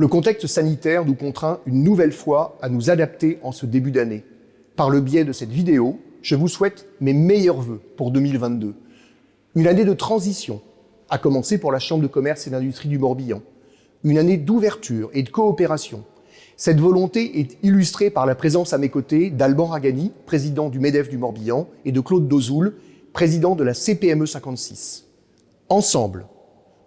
Le contexte sanitaire nous contraint une nouvelle fois à nous adapter en ce début d'année. Par le biais de cette vidéo, je vous souhaite mes meilleurs vœux pour 2022. Une année de transition, à commencer pour la Chambre de commerce et d'industrie du Morbihan. Une année d'ouverture et de coopération. Cette volonté est illustrée par la présence à mes côtés d'Alban Ragani, président du MEDEF du Morbihan, et de Claude Dozoul, président de la CPME 56. Ensemble,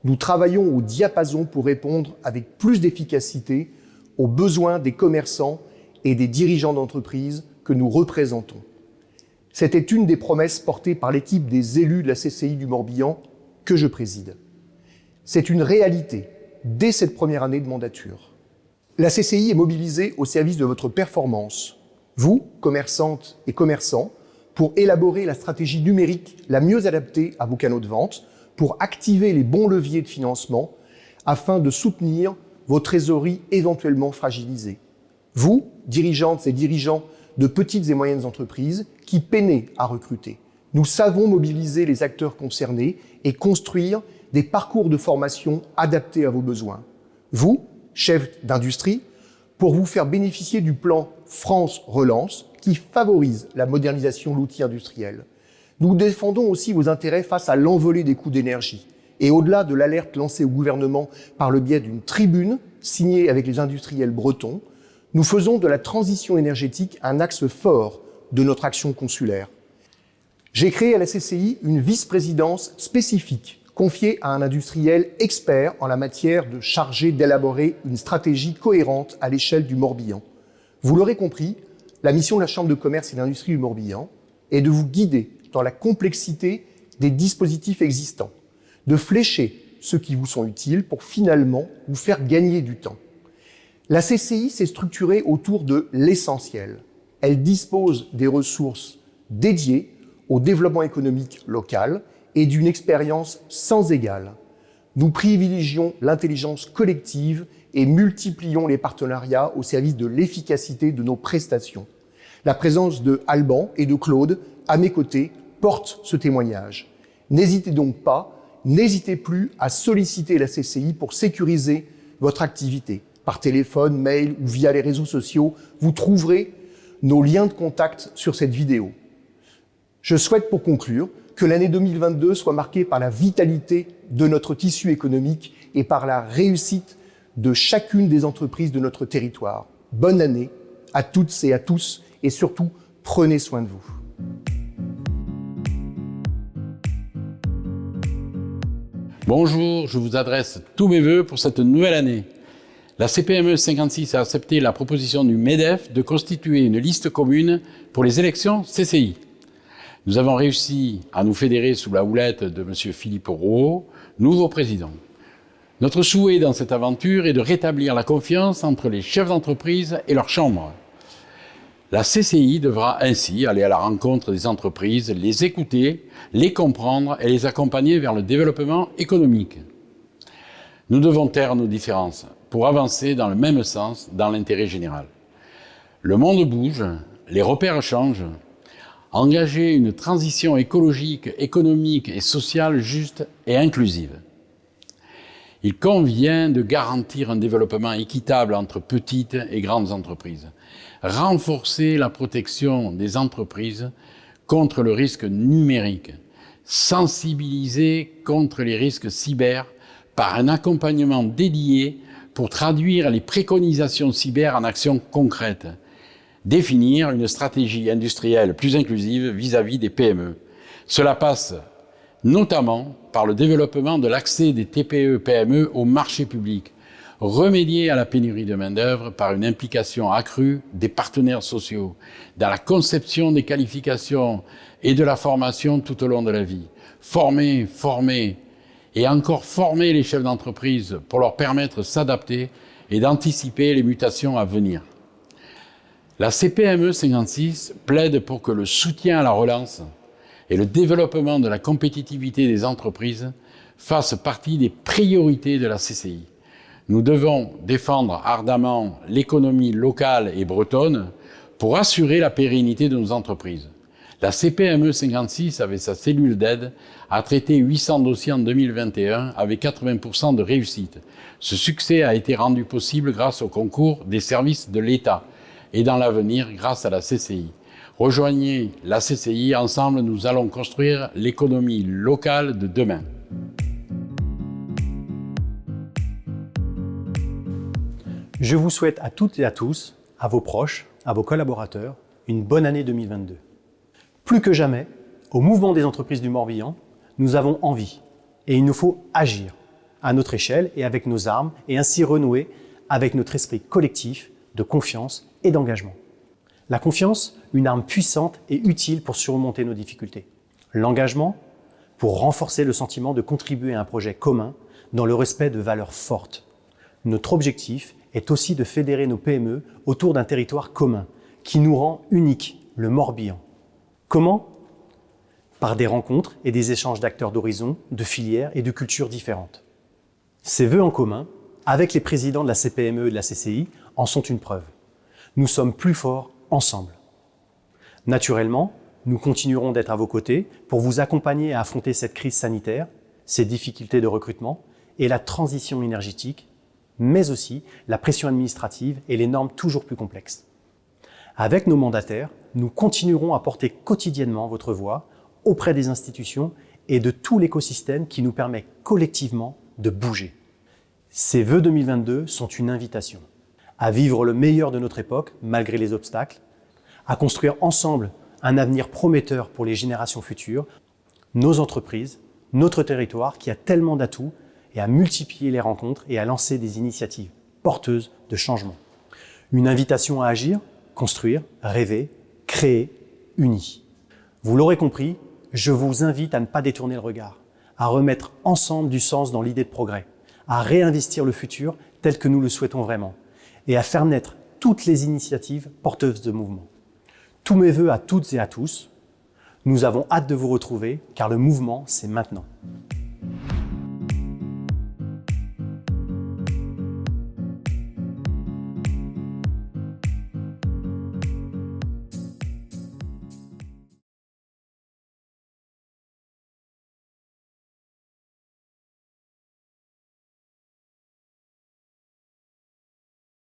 nous travaillons au diapason pour répondre avec plus d'efficacité aux besoins des commerçants et des dirigeants d'entreprises que nous représentons. C'était une des promesses portées par l'équipe des élus de la CCI du Morbihan que je préside. C'est une réalité dès cette première année de mandature. La CCI est mobilisée au service de votre performance, vous, commerçantes et commerçants, pour élaborer la stratégie numérique la mieux adaptée à vos canaux de vente, pour activer les bons leviers de financement afin de soutenir vos trésoreries éventuellement fragilisées. Vous, dirigeantes et dirigeants de petites et moyennes entreprises qui peinez à recruter. Nous savons mobiliser les acteurs concernés et construire des parcours de formation adaptés à vos besoins. Vous, chefs d'industrie, pour vous faire bénéficier du plan France Relance qui favorise la modernisation de l'outil industriel. Nous défendons aussi vos intérêts face à l'envolée des coûts d'énergie. Et au-delà de l'alerte lancée au gouvernement par le biais d'une tribune signée avec les industriels bretons, nous faisons de la transition énergétique un axe fort de notre action consulaire. J'ai créé à la CCI une vice-présidence spécifique confiée à un industriel expert en la matière chargé d'élaborer une stratégie cohérente à l'échelle du Morbihan. Vous l'aurez compris, la mission de la Chambre de commerce et d'industrie du Morbihan est de vous guider dans la complexité des dispositifs existants, de flécher ceux qui vous sont utiles pour finalement vous faire gagner du temps. La CCI s'est structurée autour de l'essentiel. Elle dispose des ressources dédiées au développement économique local et d'une expérience sans égale. Nous privilégions l'intelligence collective et multiplions les partenariats au service de l'efficacité de nos prestations. La présence de Alban et de Claude à mes côtés porte ce témoignage. N'hésitez donc pas, n'hésitez plus à solliciter la CCI pour sécuriser votre activité. Par téléphone, mail ou via les réseaux sociaux, vous trouverez nos liens de contact sur cette vidéo. Je souhaite pour conclure que l'année 2022 soit marquée par la vitalité de notre tissu économique et par la réussite de chacune des entreprises de notre territoire. Bonne année à toutes et à tous et surtout, prenez soin de vous. Bonjour, je vous adresse tous mes vœux pour cette nouvelle année. La CPME 56 a accepté la proposition du MEDEF de constituer une liste commune pour les élections CCI. Nous avons réussi à nous fédérer sous la houlette de M. Philippe Rouault, nouveau président. Notre souhait dans cette aventure est de rétablir la confiance entre les chefs d'entreprise et leurs chambres. La CCI devra ainsi aller à la rencontre des entreprises, les écouter, les comprendre et les accompagner vers le développement économique. Nous devons taire nos différences pour avancer dans le même sens, dans l'intérêt général. Le monde bouge, les repères changent. Engager une transition écologique, économique et sociale juste et inclusive. Il convient de garantir un développement équitable entre petites et grandes entreprises. Renforcer la protection des entreprises contre le risque numérique. Sensibiliser contre les risques cyber par un accompagnement dédié pour traduire les préconisations cyber en actions concrètes. Définir une stratégie industrielle plus inclusive vis-à-vis des PME. Cela passe notamment par le développement de l'accès des TPE-PME au marché public, remédier à la pénurie de main-d'œuvre par une implication accrue des partenaires sociaux dans la conception des qualifications et de la formation tout au long de la vie. Former et encore former les chefs d'entreprise pour leur permettre de s'adapter et d'anticiper les mutations à venir. La CPME 56 plaide pour que le soutien à la relance et le développement de la compétitivité des entreprises fassent partie des priorités de la CCI. Nous devons défendre ardemment l'économie locale et bretonne pour assurer la pérennité de nos entreprises. La CPME 56, avec sa cellule d'aide, a traité 800 dossiers en 2021 avec 80% de réussite. Ce succès a été rendu possible grâce au concours des services de l'État et dans l'avenir grâce à la CCI. Rejoignez la CCI, ensemble nous allons construire l'économie locale de demain. Je vous souhaite à toutes et à tous, à vos proches, à vos collaborateurs, une bonne année 2022. Plus que jamais, au mouvement des entreprises du Morbihan, nous avons envie et il nous faut agir à notre échelle et avec nos armes et ainsi renouer avec notre esprit collectif de confiance et d'engagement. La confiance, une arme puissante et utile pour surmonter nos difficultés. L'engagement, pour renforcer le sentiment de contribuer à un projet commun dans le respect de valeurs fortes. Notre objectif est aussi de fédérer nos PME autour d'un territoire commun qui nous rend uniques, le Morbihan. Comment ? Par des rencontres et des échanges d'acteurs d'horizons, de filières et de cultures différentes. Ces vœux en commun, avec les présidents de la CPME et de la CCI, en sont une preuve. Nous sommes plus forts ensemble. Naturellement, nous continuerons d'être à vos côtés pour vous accompagner à affronter cette crise sanitaire, ces difficultés de recrutement et la transition énergétique, mais aussi la pression administrative et les normes toujours plus complexes. Avec nos mandataires, nous continuerons à porter quotidiennement votre voix auprès des institutions et de tout l'écosystème qui nous permet collectivement de bouger. Ces vœux 2022 sont une invitation à vivre le meilleur de notre époque malgré les obstacles, à construire ensemble un avenir prometteur pour les générations futures, nos entreprises, notre territoire qui a tellement d'atouts et à multiplier les rencontres et à lancer des initiatives porteuses de changement. Une invitation à agir, construire, rêver, créer, unis. Vous l'aurez compris, je vous invite à ne pas détourner le regard, à remettre ensemble du sens dans l'idée de progrès, à réinvestir le futur tel que nous le souhaitons vraiment et à faire naître toutes les initiatives porteuses de mouvement. Tous mes vœux à toutes et à tous. Nous avons hâte de vous retrouver car le mouvement, c'est maintenant.